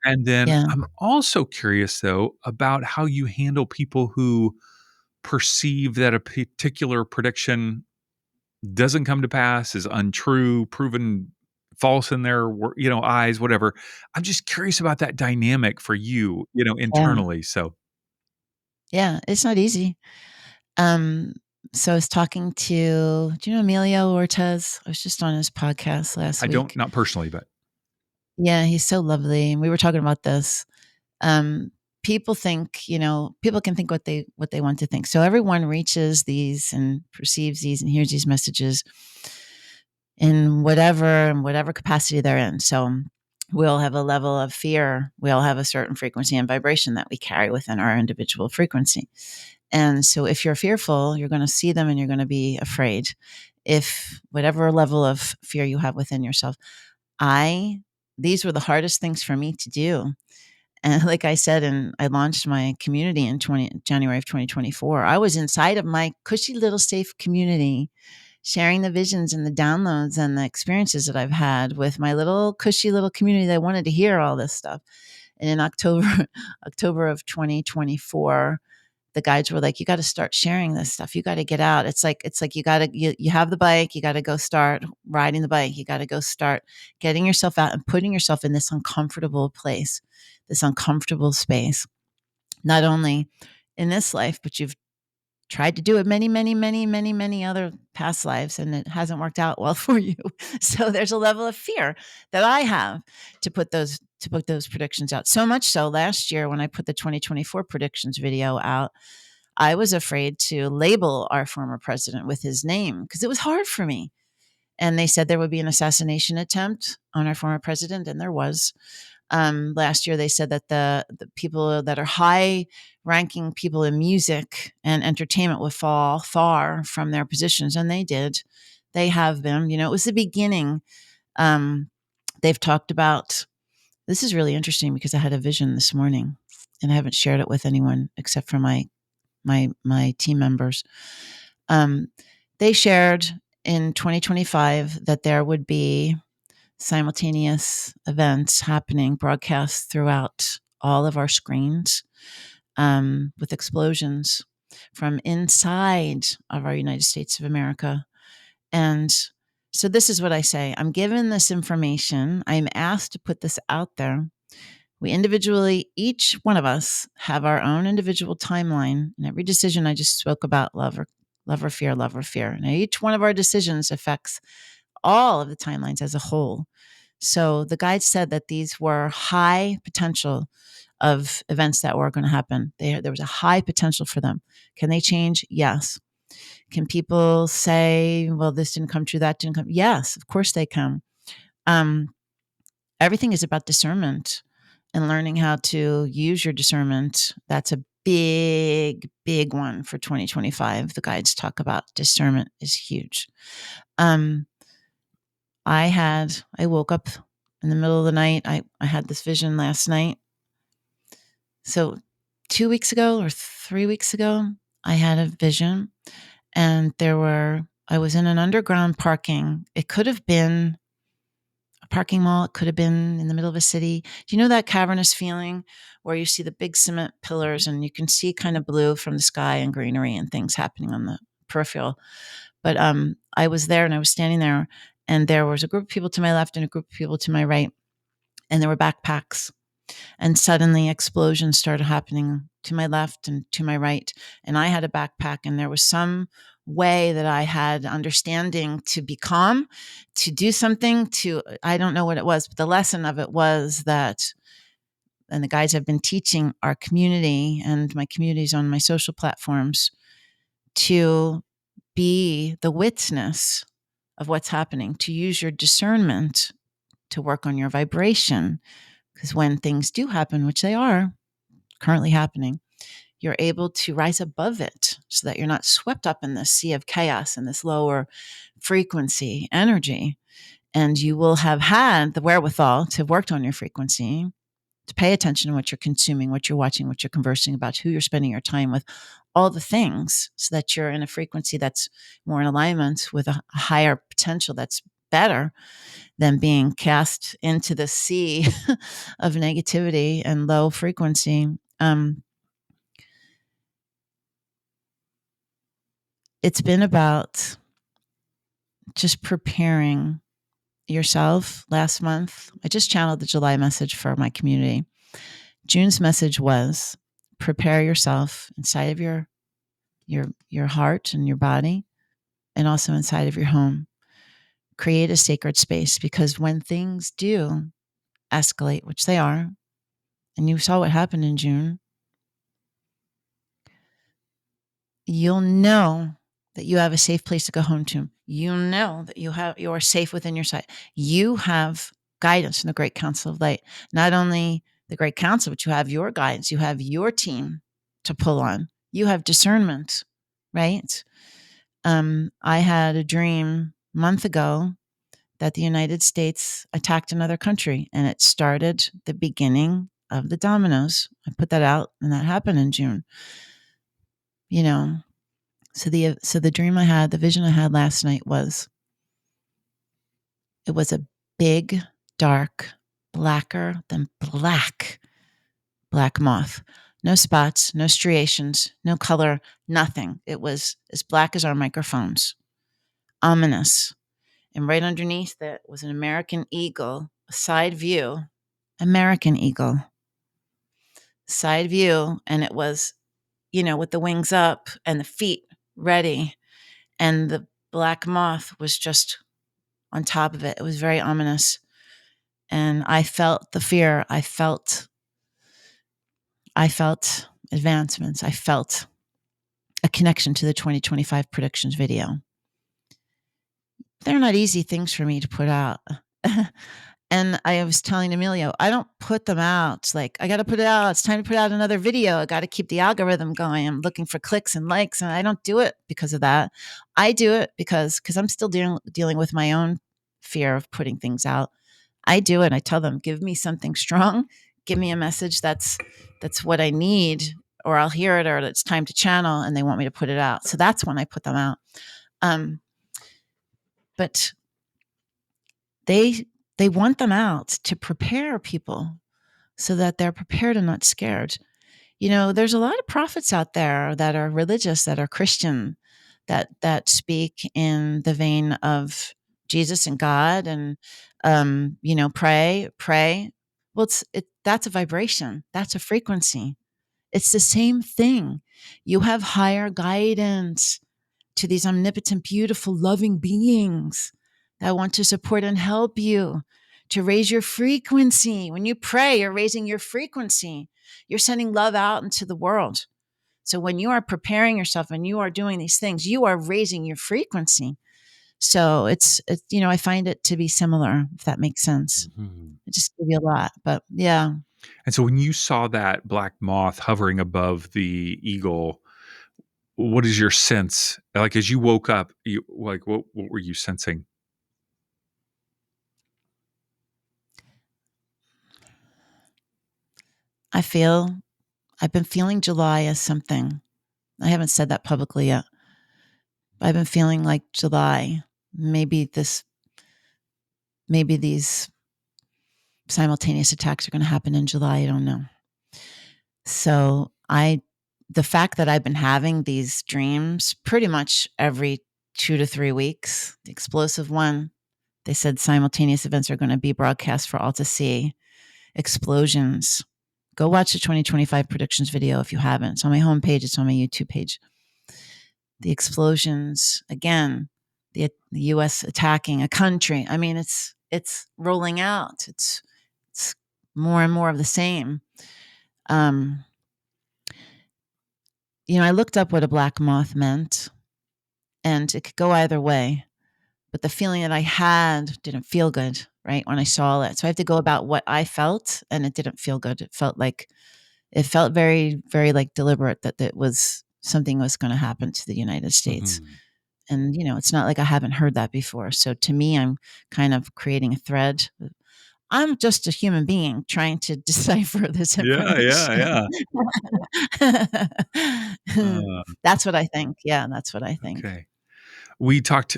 And then Yeah. I'm also curious, though, about how you handle people who perceive that a particular prediction doesn't come to pass, is untrue, proven false in their eyes, whatever. I'm just curious about that dynamic for you, Yeah. internally. So Yeah. It's not easy. Um, so I was talking to, do you know Emilio Ortez? I was just on his podcast last I don't, week. not personally, but Yeah, he's so lovely. And we were talking about this. Um, People think, people can think what they want to think. So everyone reaches these and perceives these and hears these messages in whatever capacity they're in. So we all have a level of fear. We all have a certain frequency and vibration that we carry within our individual frequency. And so if you're fearful, you're going to see them and you're going to be afraid. If whatever level of fear you have within yourself, these were the hardest things for me to do. And like I said, and I launched my community in January of 2024. I was inside of my cushy little safe community, sharing the visions and the downloads and the experiences that I've had with my little cushy little community that wanted to hear all this stuff. And in October of 2024, the guides were like, you got to start sharing this stuff. You got to get out. It's like you have the bike, you got to go start riding the bike. You got to go start getting yourself out and putting yourself in this uncomfortable place, this uncomfortable space, not only in this life, but you've tried to do it many, many, many, many, many other past lives, and it hasn't worked out well for you. So there's a level of fear that I have to put those predictions out. So much so last year when I put the 2024 predictions video out, I was afraid to label our former president with his name because it was hard for me. And they said there would be an assassination attempt on our former president, and there was. Last year, they said that the people that are high ranking people in music and entertainment would fall far from their positions. And they did. They have been. It was the beginning. Um, they've talked about this is really interesting because I had a vision this morning and I haven't shared it with anyone except for my team members. Um, they shared in 2025 that there would be simultaneous events happening, broadcasts throughout all of our screens, with explosions from inside of our United States of America. And so this is what I say. I'm given this information. I'm asked to put this out there. We individually, each one of us, have our own individual timeline. And every decision I just spoke about, love or fear, love or fear. Now, each one of our decisions affects all of the timelines as a whole. So the guide said that these were high potential of events that were going to happen. There was a high potential for them. Can they change? Yes. Can people say, well, this didn't come true, that didn't come? Yes, of course they can. Everything is about discernment and learning how to use your discernment. That's a big, big one for 2025. The guides talk about discernment is huge. I woke up in the middle of the night. I had this vision last night. So 2 weeks ago or 3 weeks ago, I had a vision, and I was in an underground parking. It could have been a parking mall. It could have been in the middle of a city. Do you know that cavernous feeling where you see the big cement pillars and you can see kind of blue from the sky and greenery and things happening on the peripheral? But I was there, and I was standing there, and there was a group of people to my left and a group of people to my right, and there were backpacks. And suddenly explosions started happening to my left and to my right. And I had a backpack, and there was some way that I had understanding to be calm, to do something, I don't know what it was, but the lesson of it was that, and the guys have been teaching our community and my communities on my social platforms to be the witness of what's happening, to use your discernment to work on your vibration. Because when things do happen, which they are currently happening, you're able to rise above it so that you're not swept up in this sea of chaos and this lower frequency energy. And you will have had the wherewithal to have worked on your frequency, to pay attention to what you're consuming, what you're watching, what you're conversing about, who you're spending your time with, all the things, so that you're in a frequency that's more in alignment with a higher potential that's better than being cast into the sea of negativity and low frequency. It's been about just preparing yourself. Last month, I just channeled the July message for my community. June's message was prepare yourself inside of your heart and your body, and also inside of your home. Create a sacred space, because when things do escalate, which they are, and you saw what happened in June, you'll know that you have a safe place to go home to. You know that you are safe within your sight. You have guidance from the Great Council of Light. Not only the Great Council, but you have your guidance. You have your team to pull on. You have discernment, right? I had a dream a month ago that the United States attacked another country, and it started the beginning of the dominoes. I put that out, and that happened in June. So the dream I had, the vision I had last night was, it was a big, dark, blacker than black moth. No spots, no striations, no color, nothing. It was as black as our microphones. Ominous. And right underneath it was an American eagle, a side view. American eagle. Side view. And it was, with the wings up and the feet ready. And the black moth was just on top of it. It was very ominous. And I felt the fear. I felt advancements. I felt a connection to the 2025 predictions video. They're not easy things for me to put out. And I was telling Emilio, I don't put them out. It's like, I got to put it out. It's time to put out another video. I got to keep the algorithm going. I'm looking for clicks and likes, and I don't do it because of that. I do it because I'm still dealing with my own fear of putting things out. I do it. I tell them, give me something strong. Give me a message that's what I need, or I'll hear it, or it's time to channel, and they want me to put it out. So that's when I put them out. But they want them out to prepare people so that they're prepared and not scared. There's a lot of prophets out there that are religious, that are Christian, that speak in the vein of Jesus and God, and pray. Well, that's a vibration. That's a frequency. It's the same thing. You have higher guidance to these omnipotent, beautiful, loving beings that want to support and help you to raise your frequency. When you pray, you're raising your frequency. You're sending love out into the world. So when you are preparing yourself and you are doing these things, you are raising your frequency. So it's I find it to be similar, if that makes sense. Mhm. It just give you a lot, but yeah. And so when you saw that black moth hovering above the eagle, what is your sense? Like, as you woke up, what were you sensing? I feel I've been feeling July as something. I haven't said that publicly yet. I've been feeling like July. Maybe these simultaneous attacks are going to happen in July. I don't know. So the fact that I've been having these dreams pretty much every 2 to 3 weeks, the explosive one, they said simultaneous events are going to be broadcast for all to see. Explosions. Go watch the 2025 predictions video if you haven't. It's on my homepage. It's on my YouTube page. The explosions again, the U.S. attacking a country. I mean, it's rolling out. It's more and more of the same. Um, I looked up what a black moth meant, and it could go either way. But the feeling that I had didn't feel good, right, when I saw it. So I have to go about what I felt, and it didn't feel good. It felt very, very like deliberate that something was going to happen to the United States. Mhm. And, it's not like I haven't heard that before. So to me, I'm kind of creating a thread. I'm just a human being trying to decipher this Yeah, yeah, information. yeah. Uh, That's what I think. Yeah, that's what I think. okay. We talked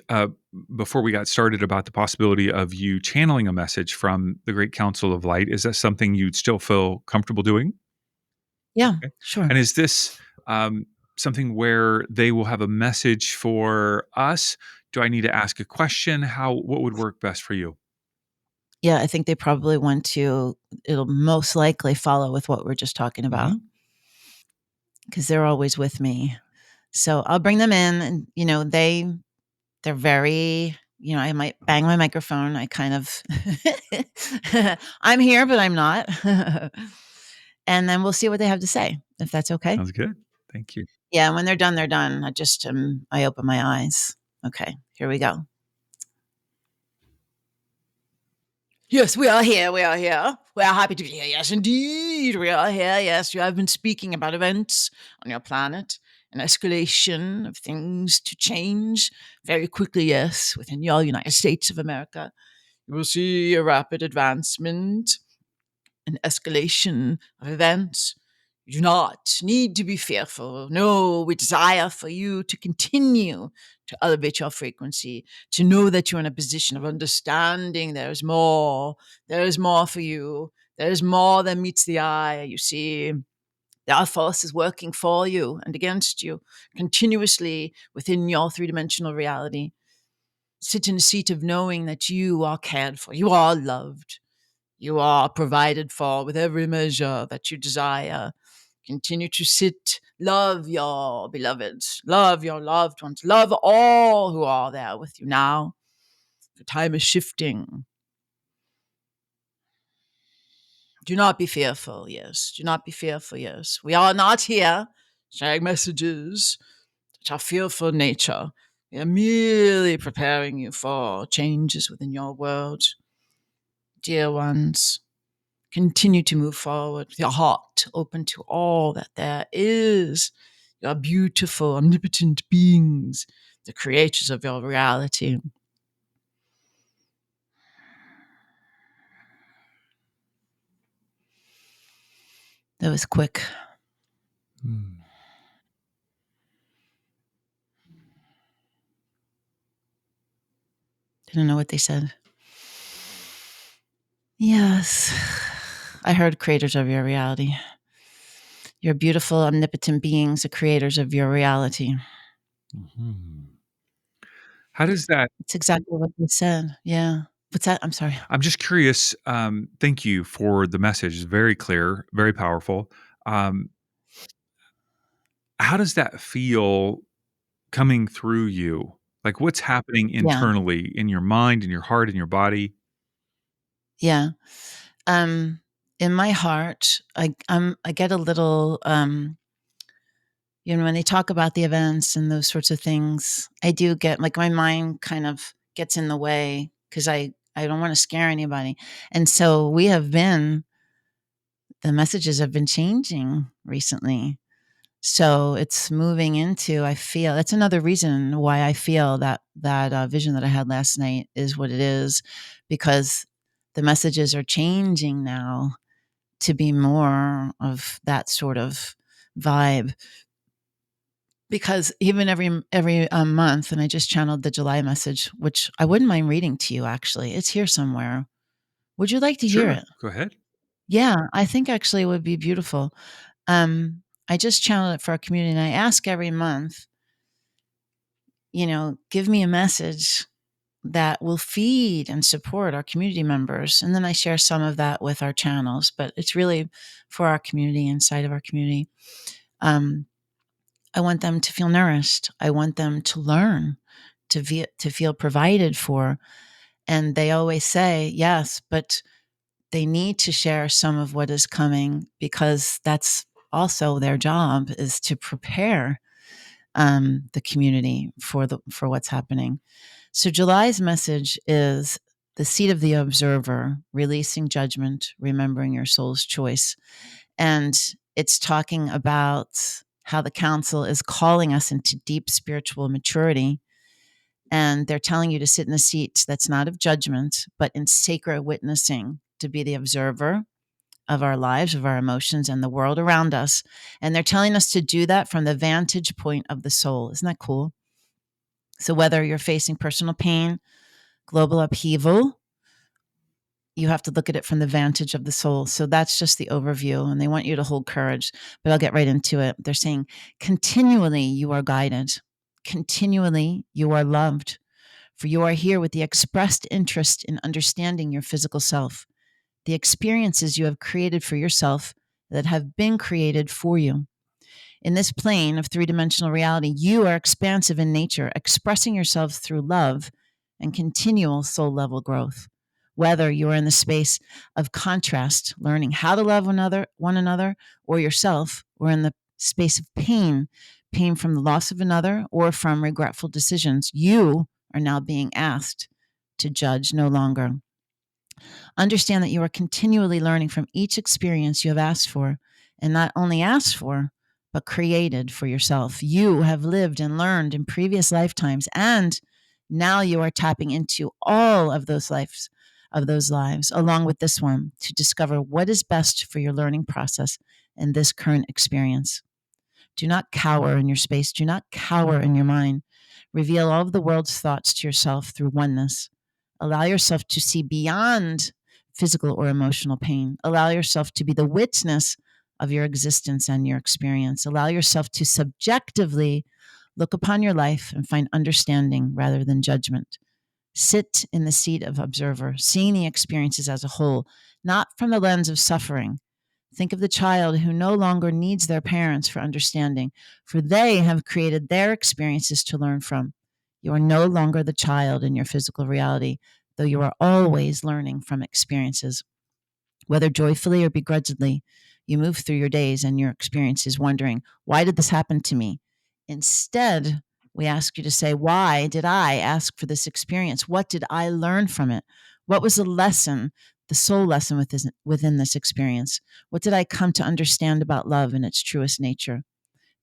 before we got started about the possibility of you channeling a message from the Great Council of Light. Is that something you'd still feel comfortable doing? Yeah, Okay. sure. And is this something where they will have a message for us? Do I need to ask a question? What would work best for you? Yeah, I think they probably it'll most likely follow with what we're just talking about Hmm. because they're always with me. So I'll bring them in and, they're very, I might bang my microphone. I kind of, I'm here, but I'm not. And then we'll see what they have to say, if that's okay. Sounds good. Thank you. Yeah, when they're done, they're done. I open my eyes. Okay, here we go. Yes, we are here. We are here. We are happy to be here. Yes, indeed. We are here. Yes, you have been speaking about events on your planet, an escalation of things to change very quickly. Yes, within your United States of America. You will see a rapid advancement, an escalation of events. You do not need to be fearful. No, we desire for you to continue to elevate your frequency, to know that you're in a position of understanding there is more. There is more for you. There is more than meets the eye. You see, our force is working for you and against you continuously within your three-dimensional reality. Sit in a seat of knowing that you are cared for, you are loved, you are provided for with every measure that you desire. Continue to sit, love your beloved, love your loved ones, love all who are there with you now. The time is shifting. Do not be fearful, yes. Do not be fearful, yes. We are not here sharing messages that are fearful in nature. We are merely preparing you for changes within your world. Dear ones, continue to move forward with your heart open to all that there is. You are beautiful, omnipotent beings, the creators of your reality. That was quick. Hmm. Didn't know what they said. Yes. I heard creators of your reality. You're beautiful, omnipotent beings, the creators of your reality. Mhm. How does that It's exactly what they said. Yeah. What's that? I'm sorry. I'm just curious, thank you for the message. It's very clear, very powerful. Um, how does that feel coming through you? Like, what's happening Yeah. internally in your mind, in your heart, in your body? Yeah. In my heart, I get a little when they talk about the events and those sorts of things, I do get like my mind kind of gets in the way because I don't want to scare anybody. And so the messages have been changing recently. So it's moving into, I feel that's another reason why I feel that vision that I had last night is what it is, because the messages are changing now to be more of that sort of vibe. Because even every month, and I just channeled the July message, which I wouldn't mind reading to you. Actually, it's here somewhere. Would you like to hear Sure. it? Go ahead. Yeah, I think actually it would be beautiful. I just channeled it for our community, and I ask every month, give me a message that will feed and support our community members. And then I share some of that with our channels, but it's really for our community, inside of our community. I want them to feel nourished. I want them to learn, to feel provided for. And they always say, yes, but they need to share some of what is coming, because that's also their job, is to prepare the community for what's happening. So July's message is the seat of the observer, releasing judgment, remembering your soul's choice. And it's talking about how the council is calling us into deep spiritual maturity. And they're telling you to sit in a seat that's not of judgment, but in sacred witnessing, to be the observer of our lives, of our emotions, and the world around us. And they're telling us to do that from the vantage point of the soul. Isn't that cool? So whether you're facing personal pain, global upheaval, you have to look at it from the vantage of the soul. So that's just the overview, and they want you to hold courage, but I'll get right into it. They're saying continually you are guided, continually you are loved, for you are here with the expressed interest in understanding your physical self, the experiences you have created for yourself that have been created for you. In this plane of three-dimensional reality, you are expansive in nature, expressing yourself through love and continual soul level growth. Whether you are in the space of contrast, learning how to love one another or yourself, or in the space of pain from the loss of another or from regretful decisions, you are now being asked to judge no longer. Understand that you are continually learning from each experience you have asked for, and not only asked for, but created for yourself. You have lived and learned in previous lifetimes, and now you are tapping into all of those lives, along with this one, to discover what is best for your learning process in this current experience. Do not cower in your space. Do not cower in your mind. Reveal all of the world's thoughts to yourself through oneness. Allow yourself to see beyond physical or emotional pain. Allow yourself to be the witness of your existence and your experience. Allow yourself to subjectively look upon your life and find understanding rather than judgment. Sit in the seat of observer, seeing the experiences as a whole, not from the lens of suffering. Think of the child who no longer needs their parents for understanding, for they have created their experiences to learn from. You are no longer the child in your physical reality, though you are always learning from experiences. Whether joyfully or begrudgingly, you move through your days and your experiences wondering, why did this happen to me? Instead, we ask you to say, why did I ask for this experience? What did I learn from it? What was the lesson, the soul lesson within this experience? What did I come to understand about love in its truest nature?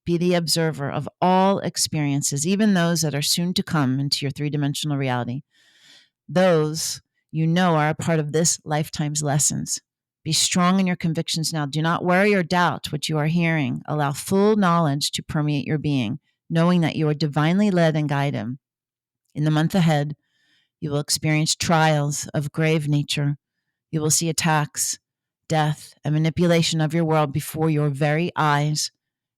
Be the observer of all experiences, even those that are soon to come into your three-dimensional reality. Those you know are a part of this lifetime's lessons. Be strong in your convictions now. Do not worry or doubt what you are hearing. Allow full knowledge to permeate your being, knowing that you are divinely led and guided. In the month ahead, you will experience trials of grave nature. You will see attacks, death, and manipulation of your world before your very eyes.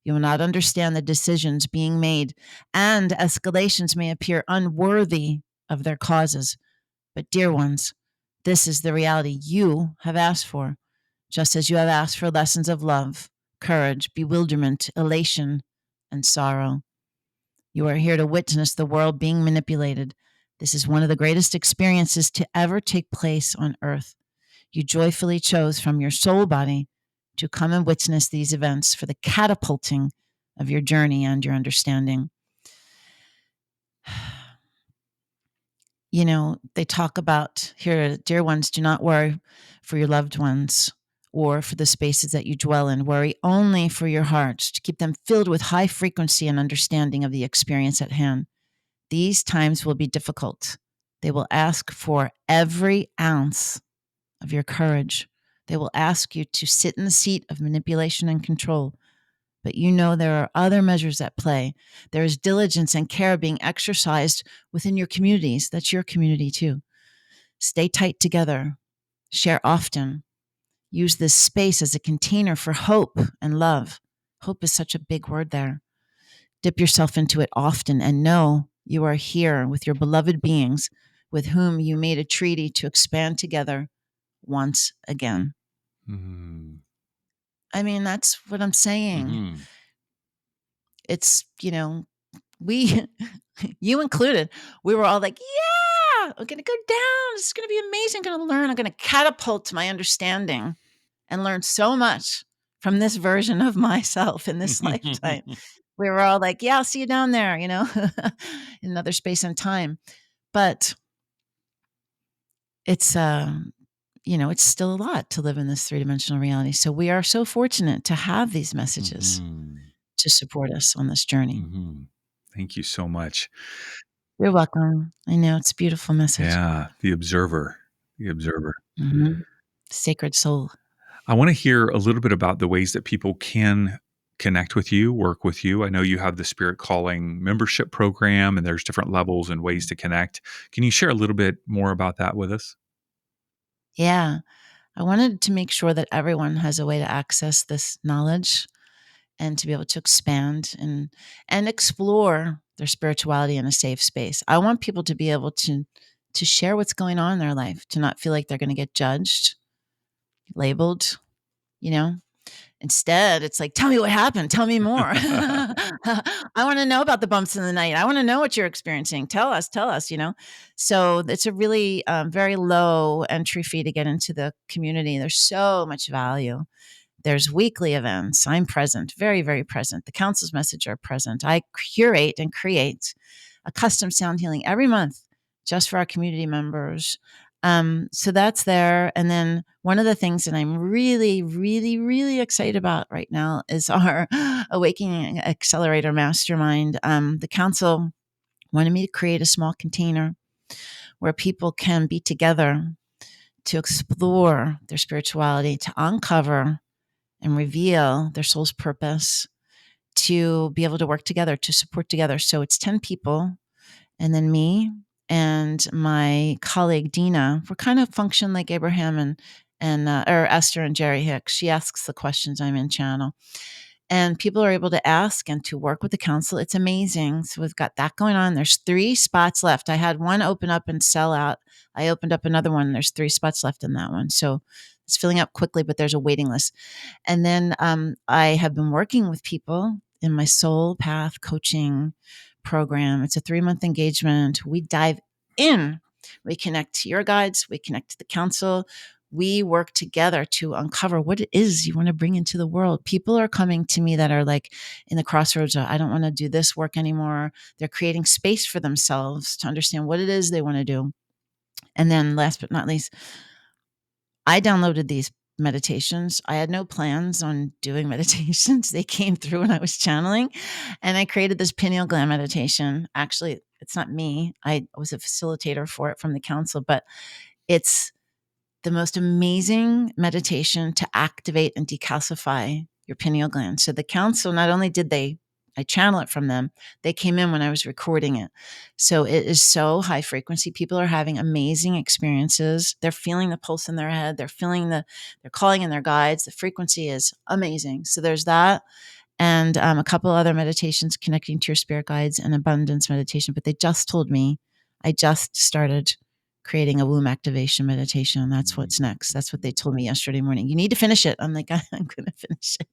You will not understand the decisions being made, and escalations may appear unworthy of their causes. But, dear ones, this is the reality you have asked for, just as you have asked for lessons of love, courage, bewilderment, elation, and sorrow. You are here to witness the world being manipulated. This is one of the greatest experiences to ever take place on earth. You joyfully chose from your soul body to come and witness these events for the catapulting of your journey and your understanding. You know, they talk about here, dear ones, do not worry for your loved ones or for the spaces that you dwell in. Worry only for your hearts to keep them filled with high frequency and understanding of the experience at hand. These times will be difficult. They will ask for every ounce of your courage. They will ask you to sit in the seat of manipulation and control. But you know there are other measures at play. There is diligence and care being exercised within your communities. That's your community too. Stay tight together. Share often. Use this space as a container for hope and love. Hope is such a big word there. Dip yourself into it often and know you are here with your beloved beings with whom you made a treaty to expand together once again. Mm-hmm. I mean, that's what I'm saying. Mm-hmm. It's, you know, we, you included, we were all like, yeah, I'm going to go down. It's going to be amazing. I'm going to learn. I'm going to catapult my understanding and learn so much from this version of myself in this lifetime. We were all like, yeah, I'll see you down there, you know, in another space and time. But it's, you know, it's still a lot to live in this three-dimensional reality. So we are so fortunate to have these messages to support us on this journey. Mm-hmm. Thank you so much. You're welcome. I know it's a beautiful message. Yeah, the observer. Mm-hmm. Sacred soul. I want to hear a little bit about the ways that people can connect with you, work with you. I know you have the Spirit Calling membership program, and there's different levels and ways to connect. Can you share a little bit more about that with us? Yeah. I wanted to make sure that everyone has a way to access this knowledge and to be able to expand and explore their spirituality in a safe space. I want people to be able to share what's going on in their life, to not feel like they're going to get judged, labeled, you know. Instead, it's like, tell me what happened. Tell me more. I want to know about the bumps in the night. I want to know what you're experiencing. Tell us, you know. So it's a really very low entry fee to get into the community. There's so much value. There's weekly events. I'm present, very, very present. The council's message are present. I curate and create a custom sound healing every month just for our community members. So that's there. And then one of the things that I'm really, really, really excited about right now is our Awakening Accelerator Mastermind. The council wanted me to create a small container where people can be together to explore their spirituality, to uncover and reveal their soul's purpose, to be able to work together, to support together. So it's 10 people, and then me and my colleague Dina. We're kind of function like Abraham and or Esther and Jerry Hicks. She asks the questions. I'm in channel, and people are able to ask and to work with the council. It's amazing. So we've got that going on. There's 3 spots left. I had one open up and sell out. I opened up another one. There's 3 spots left in that one. So it's filling up quickly, but there's a waiting list. And then I have been working with people in my soul path coaching program. It's a 3-month engagement. We dive in. We connect to your guides. We connect to the council. We work together to uncover what it is you want to bring into the world. People are coming to me that are like in the crossroads of, I don't want to do this work anymore. They're creating space for themselves to understand what it is they want to do. And then last but not least, I downloaded these meditations. I had no plans on doing meditations. They came through when I was channeling, and I created this pineal gland meditation. Actually, it's not me. I was a facilitator for it from the council, but it's the most amazing meditation to activate and decalcify your pineal gland. So the council, not only did I channel it from them, they came in when I was recording it. So it is so high frequency. People are having amazing experiences. They're feeling the pulse in their head. They're calling in their guides. The frequency is amazing. So there's that. And a couple other meditations connecting to your spirit guides and abundance meditation. But they just told me I just started creating a womb activation meditation. That's what's next. That's what they told me yesterday morning. You need to finish it. I'm like, I'm going to finish it.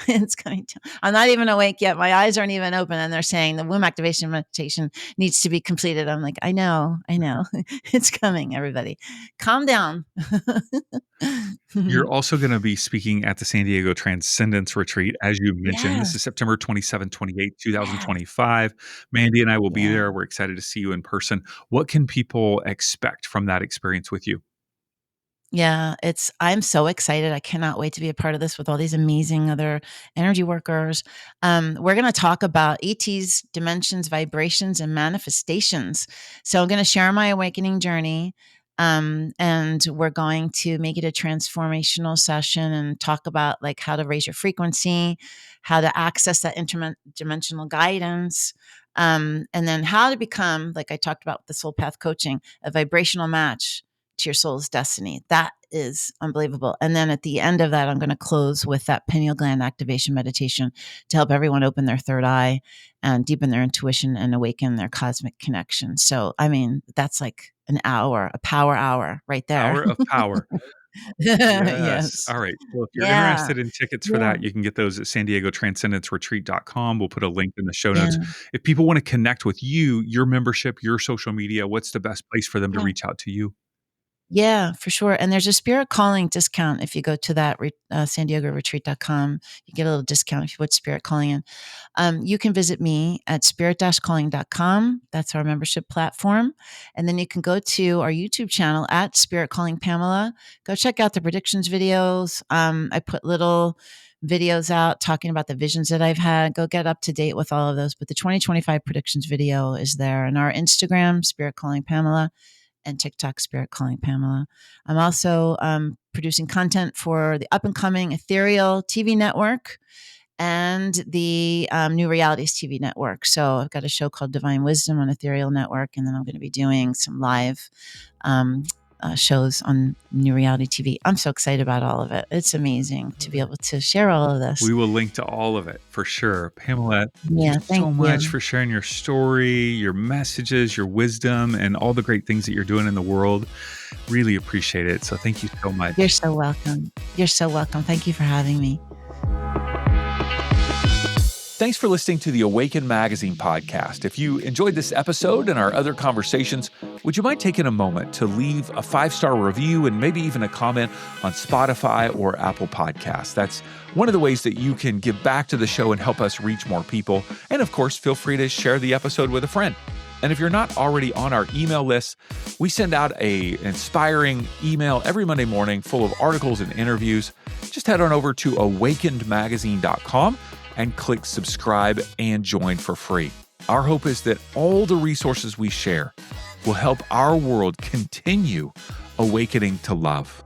It's going to. I'm not even awake yet. My eyes aren't even open, and they're saying the womb activation meditation needs to be completed. I'm like, I know. It's coming. Everybody, calm down. You're also going to be speaking at the San Diego Transcendence Retreat, as you mentioned. This is Yes. September 27, 28, Yeah. 2025. Mandy and I will be Yeah. there. We're excited to see you in person. What can people expect from that experience with you? Yeah, I'm so excited. I cannot wait to be a part of this with all these amazing other energy workers. We're going to talk about ETs, dimensions, vibrations, and manifestations. So I'm going to share my awakening journey. And we're going to make it a transformational session and talk about like how to raise your frequency, how to access that interdimensional guidance, and then how to become, like I talked about with the soul path coaching, a vibrational match to your soul's destiny. That is unbelievable. And then at the end of that, I'm going to close with that pineal gland activation meditation to help everyone open their third eye and deepen their intuition and awaken their cosmic connection. So, I mean, that's like an hour, a power hour right there. Hour of Power. Yes. Yes. All right. Well, if you're Yeah. interested in tickets for Yeah. that, you can get those at San Diego Transcendenceretreat.com. We'll put a link in the show Yeah. notes. If people want to connect with you, your membership, your social media, what's the best place for them to Yeah. reach out to you? Yeah, for sure. And there's a spirit calling discount if you go to that San Diego retreat.com. You get a little discount if you put spirit calling in. You can visit me at spirit-calling.com. That's our membership platform. And then you can go to our YouTube channel at Spirit Calling Pamela. Go check out the predictions videos. I put little videos out talking about the visions that I've had. Go get up to date with all of those. But the 2025 predictions video is there. And our Instagram, Spirit Calling Pamela, and TikTok, Spirit Calling Pamela. I'm also producing content for the up and coming Ethereal TV network and the New Realities TV network. So I've got a show called Divine Wisdom on Ethereal Network, and then I'm going to be doing some live shows on New Reality TV. I'm so excited about all of it. It's amazing to be able to share all of this. We will link to all of it for sure. Pamela, thank you Yeah, thank so much you. for sharing your story, your messages, your wisdom, and all the great things that you're doing in the world. Really appreciate it. So thank you so much. You're so welcome. You're so welcome. Thank you for having me. Thanks for listening to the Awaken Magazine podcast. If you enjoyed this episode and our other conversations, would you mind taking a moment to leave a 5-star review and maybe even a comment on Spotify or Apple Podcasts? That's one of the ways that you can give back to the show and help us reach more people. And of course, feel free to share the episode with a friend. And if you're not already on our email list, we send out an inspiring email every Monday morning full of articles and interviews. Just head on over to awakenedmagazine.com and click subscribe and join for free. Our hope is that all the resources we share will help our world continue awakening to love.